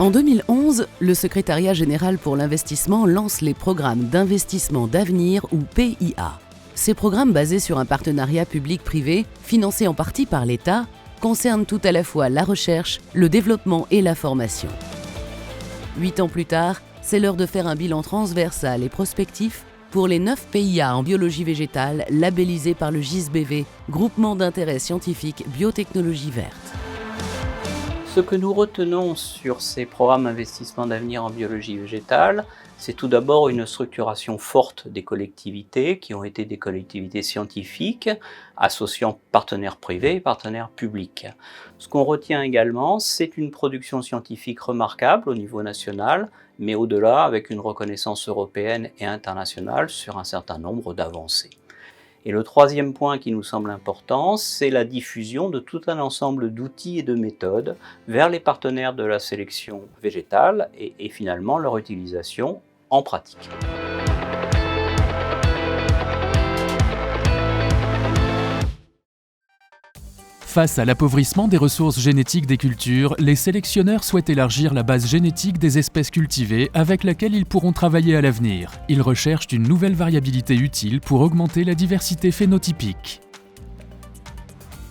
En 2011, le Secrétariat général pour l'investissement lance les programmes d'investissement d'avenir ou PIA. Ces programmes basés sur un partenariat public-privé, financé en partie par l'État, concernent tout à la fois la recherche, le développement et la formation. 8 ans plus tard, c'est l'heure de faire un bilan transversal et prospectif pour les 9 PIA en biologie végétale labellisés par le GISBV, Groupement d'intérêt scientifique Biotechnologie verte. Ce que nous retenons sur ces programmes d'investissement d'avenir en biologie végétale, c'est tout d'abord une structuration forte des collectivités qui ont été des collectivités scientifiques, associant partenaires privés et partenaires publics. Ce qu'on retient également, c'est une production scientifique remarquable au niveau national, mais au-delà avec une reconnaissance européenne et internationale sur un certain nombre d'avancées. Et le troisième point qui nous semble important, c'est la diffusion de tout un ensemble d'outils et de méthodes vers les partenaires de la sélection végétale et finalement leur utilisation en pratique. Face à l'appauvrissement des ressources génétiques des cultures, les sélectionneurs souhaitent élargir la base génétique des espèces cultivées avec laquelle ils pourront travailler à l'avenir. Ils recherchent une nouvelle variabilité utile pour augmenter la diversité phénotypique.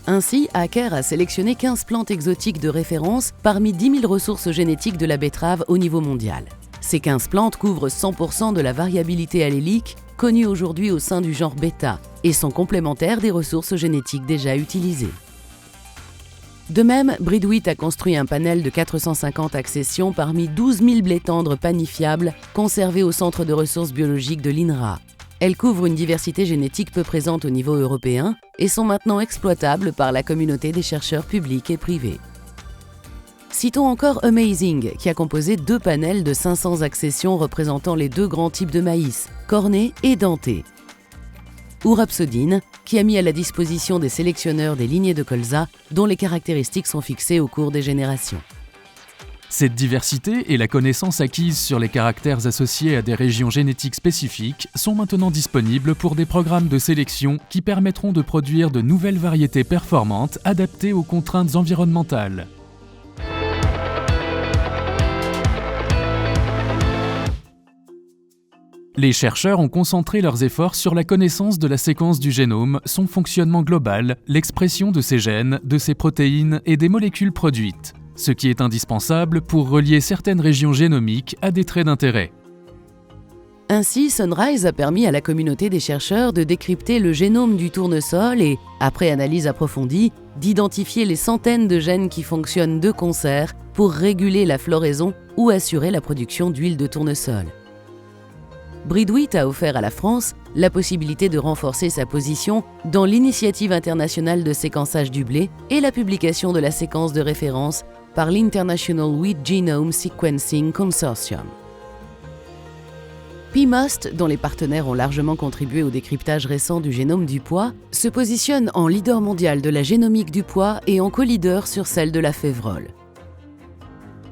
Ainsi, Acker a sélectionné 15 plantes exotiques de référence parmi 10 000 ressources génétiques de la betterave au niveau mondial. Ces 15 plantes couvrent 100% de la variabilité allélique connue aujourd'hui au sein du genre bêta et sont complémentaires des ressources génétiques déjà utilisées. De même, Breedwheat a construit un panel de 450 accessions parmi 12 000 blés tendres panifiables conservés au Centre de ressources biologiques de l'INRA. Elles couvrent une diversité génétique peu présente au niveau européen et sont maintenant exploitables par la communauté des chercheurs publics et privés. Citons encore Amazing, qui a composé 2 panels de 500 accessions représentant les 2 grands types de maïs, corné et denté. Ou Rhapsodine, qui a mis à la disposition des sélectionneurs des lignées de colza dont les caractéristiques sont fixées au cours des générations. Cette diversité et la connaissance acquise sur les caractères associés à des régions génétiques spécifiques sont maintenant disponibles pour des programmes de sélection qui permettront de produire de nouvelles variétés performantes adaptées aux contraintes environnementales. Les chercheurs ont concentré leurs efforts sur la connaissance de la séquence du génome, son fonctionnement global, l'expression de ses gènes, de ses protéines et des molécules produites, ce qui est indispensable pour relier certaines régions génomiques à des traits d'intérêt. Ainsi, Sunrise a permis à la communauté des chercheurs de décrypter le génome du tournesol et, après analyse approfondie, d'identifier les centaines de gènes qui fonctionnent de concert pour réguler la floraison ou assurer la production d'huile de tournesol. Breedwheat a offert à la France la possibilité de renforcer sa position dans l'initiative internationale de séquençage du blé et la publication de la séquence de référence par l'International Wheat Genome Sequencing Consortium. PMUST, dont les partenaires ont largement contribué au décryptage récent du génome du pois, se positionne en leader mondial de la génomique du pois et en co-leader sur celle de la févrole.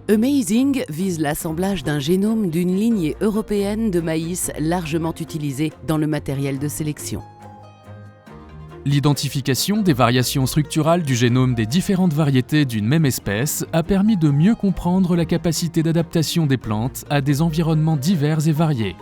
Amazing vise l'assemblage d'un génome d'une lignée européenne de maïs largement utilisée dans le matériel de sélection. L'identification des variations structurales du génome des différentes variétés d'une même espèce a permis de mieux comprendre la capacité d'adaptation des plantes à des environnements divers et variés.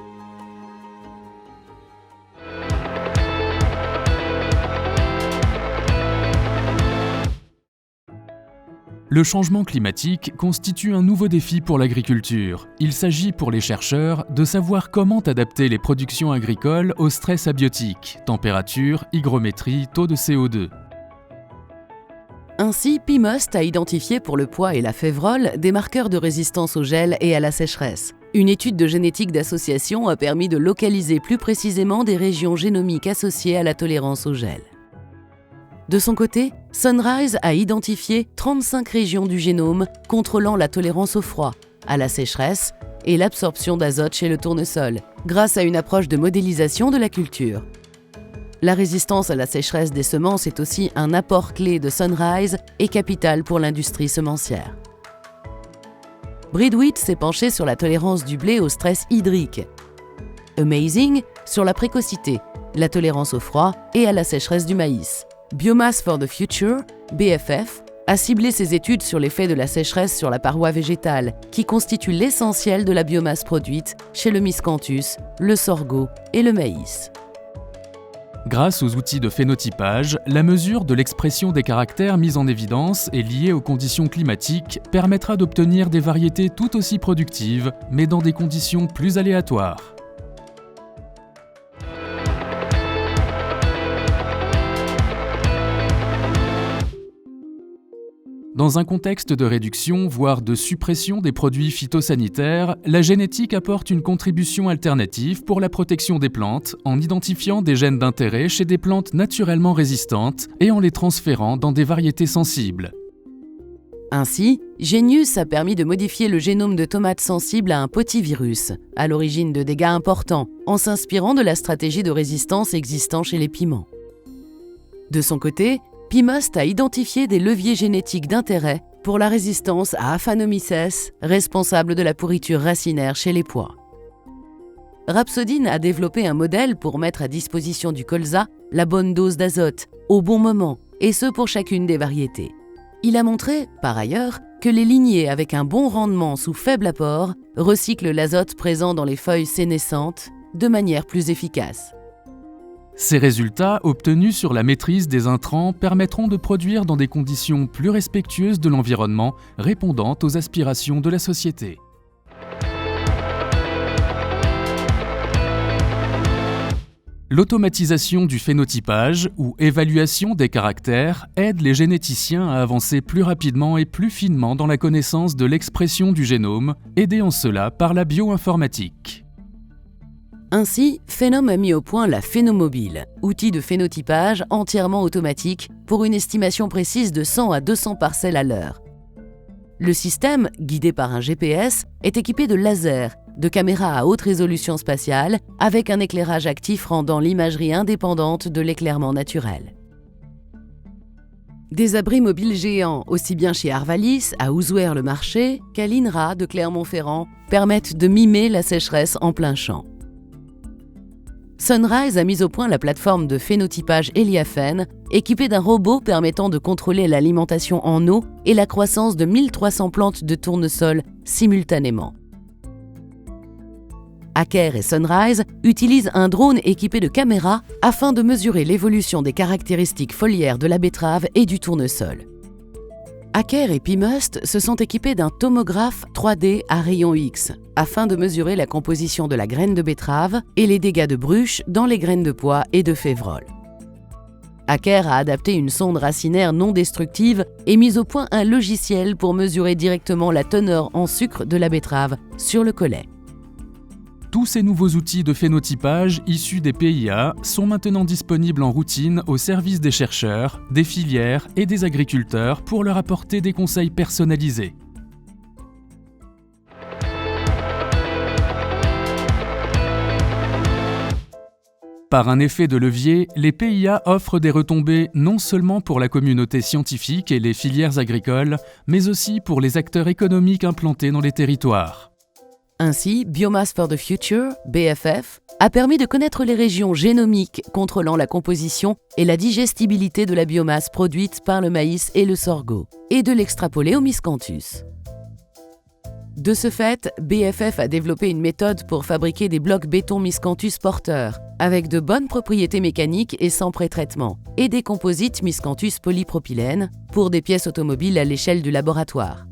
Le changement climatique constitue un nouveau défi pour l'agriculture. Il s'agit pour les chercheurs de savoir comment adapter les productions agricoles au stress abiotique, température, hygrométrie, taux de CO2. Ainsi, PMUST a identifié pour le pois et la févrole des marqueurs de résistance au gel et à la sécheresse. Une étude de génétique d'association a permis de localiser plus précisément des régions génomiques associées à la tolérance au gel. De son côté, Sunrise a identifié 35 régions du génome contrôlant la tolérance au froid, à la sécheresse et l'absorption d'azote chez le tournesol, grâce à une approche de modélisation de la culture. La résistance à la sécheresse des semences est aussi un apport clé de Sunrise et capital pour l'industrie semencière. Breedwheat s'est penché sur la tolérance du blé au stress hydrique. Amazing sur la précocité, la tolérance au froid et à la sécheresse du maïs. Biomass for the Future, BFF, a ciblé ses études sur l'effet de la sécheresse sur la paroi végétale, qui constitue l'essentiel de la biomasse produite chez le miscanthus, le sorgho et le maïs. Grâce aux outils de phénotypage, la mesure de l'expression des caractères mis en évidence et liés aux conditions climatiques permettra d'obtenir des variétés tout aussi productives, mais dans des conditions plus aléatoires. Dans un contexte de réduction, voire de suppression des produits phytosanitaires, la génétique apporte une contribution alternative pour la protection des plantes en identifiant des gènes d'intérêt chez des plantes naturellement résistantes et en les transférant dans des variétés sensibles. Ainsi, Génius a permis de modifier le génome de tomates sensibles à un potivirus, à l'origine de dégâts importants, en s'inspirant de la stratégie de résistance existant chez les piments. De son côté, Pimost a identifié des leviers génétiques d'intérêt pour la résistance à Aphanomyces, responsable de la pourriture racinaire chez les pois. Rhapsodine a développé un modèle pour mettre à disposition du colza la bonne dose d'azote, au bon moment, et ce pour chacune des variétés. Il a montré, par ailleurs, que les lignées avec un bon rendement sous faible apport recyclent l'azote présent dans les feuilles sénescentes de manière plus efficace. Ces résultats, obtenus sur la maîtrise des intrants, permettront de produire dans des conditions plus respectueuses de l'environnement, répondant aux aspirations de la société. L'automatisation du phénotypage, ou évaluation des caractères, aide les généticiens à avancer plus rapidement et plus finement dans la connaissance de l'expression du génome, aidés en cela par la bioinformatique. Ainsi, Phenom a mis au point la Phénomobile, outil de phénotypage entièrement automatique pour une estimation précise de 100 à 200 parcelles à l'heure. Le système, guidé par un GPS, est équipé de lasers, de caméras à haute résolution spatiale, avec un éclairage actif rendant l'imagerie indépendante de l'éclairement naturel. Des abris mobiles géants, aussi bien chez Arvalis, à Ouzouer-le-Marché, qu'à l'INRA de Clermont-Ferrand, permettent de mimer la sécheresse en plein champ. Sunrise a mis au point la plateforme de phénotypage Eliaphen, équipée d'un robot permettant de contrôler l'alimentation en eau et la croissance de 1300 plantes de tournesol simultanément. Aker et Sunrise utilisent un drone équipé de caméras afin de mesurer l'évolution des caractéristiques foliaires de la betterave et du tournesol. Aker et Pimost se sont équipés d'un tomographe 3D à rayon X afin de mesurer la composition de la graine de betterave et les dégâts de bruche dans les graines de pois et de févrole. Aker a adapté une sonde racinaire non destructive et mis au point un logiciel pour mesurer directement la teneur en sucre de la betterave sur le collet. Tous ces nouveaux outils de phénotypage issus des PIA sont maintenant disponibles en routine au service des chercheurs, des filières et des agriculteurs pour leur apporter des conseils personnalisés. Par un effet de levier, les PIA offrent des retombées non seulement pour la communauté scientifique et les filières agricoles, mais aussi pour les acteurs économiques implantés dans les territoires. Ainsi, Biomass for the Future, BFF, a permis de connaître les régions génomiques contrôlant la composition et la digestibilité de la biomasse produite par le maïs et le sorgho, et de l'extrapoler au miscanthus. De ce fait, BFF a développé une méthode pour fabriquer des blocs béton miscanthus porteurs, avec de bonnes propriétés mécaniques et sans pré-traitement, et des composites miscanthus polypropylène pour des pièces automobiles à l'échelle du laboratoire.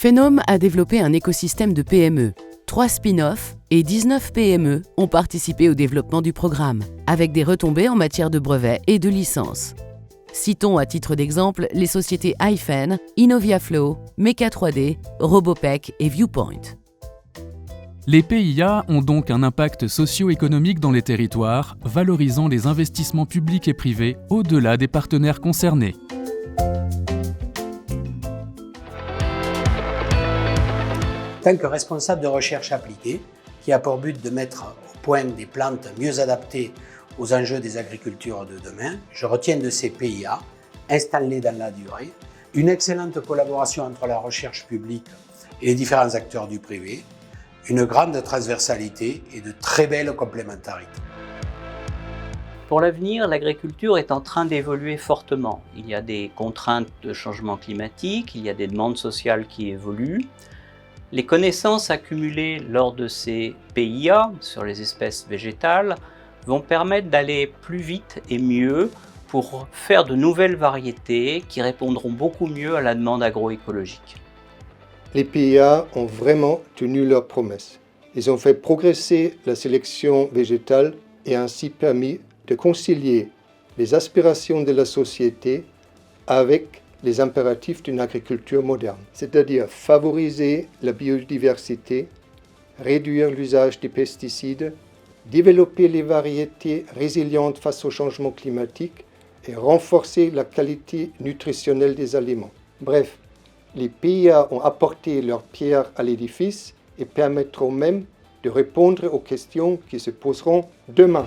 Phenom a développé un écosystème de PME. 3 spin-offs et 19 PME ont participé au développement du programme, avec des retombées en matière de brevets et de licences. Citons à titre d'exemple les sociétés Hyphen, InnoviaFlow, Mecha3D, Robopec et Viewpoint. Les PIA ont donc un impact socio-économique dans les territoires, valorisant les investissements publics et privés au-delà des partenaires concernés. En tant que responsable de recherche appliquée, qui a pour but de mettre au point des plantes mieux adaptées aux enjeux des agricultures de demain, je retiens de ces PIA, installés dans la durée, une excellente collaboration entre la recherche publique et les différents acteurs du privé, une grande transversalité et de très belles complémentarités. Pour l'avenir, l'agriculture est en train d'évoluer fortement. Il y a des contraintes de changement climatique, il y a des demandes sociales qui évoluent. Les connaissances accumulées lors de ces PIA sur les espèces végétales vont permettre d'aller plus vite et mieux pour faire de nouvelles variétés qui répondront beaucoup mieux à la demande agroécologique. Les PIA ont vraiment tenu leurs promesses. Ils ont fait progresser la sélection végétale et ainsi permis de concilier les aspirations de la société avec les impératifs d'une agriculture moderne, c'est-à-dire favoriser la biodiversité, réduire l'usage des pesticides, développer les variétés résilientes face au changement climatique et renforcer la qualité nutritionnelle des aliments. Bref, les PIA ont apporté leur pierre à l'édifice et permettront même de répondre aux questions qui se poseront demain.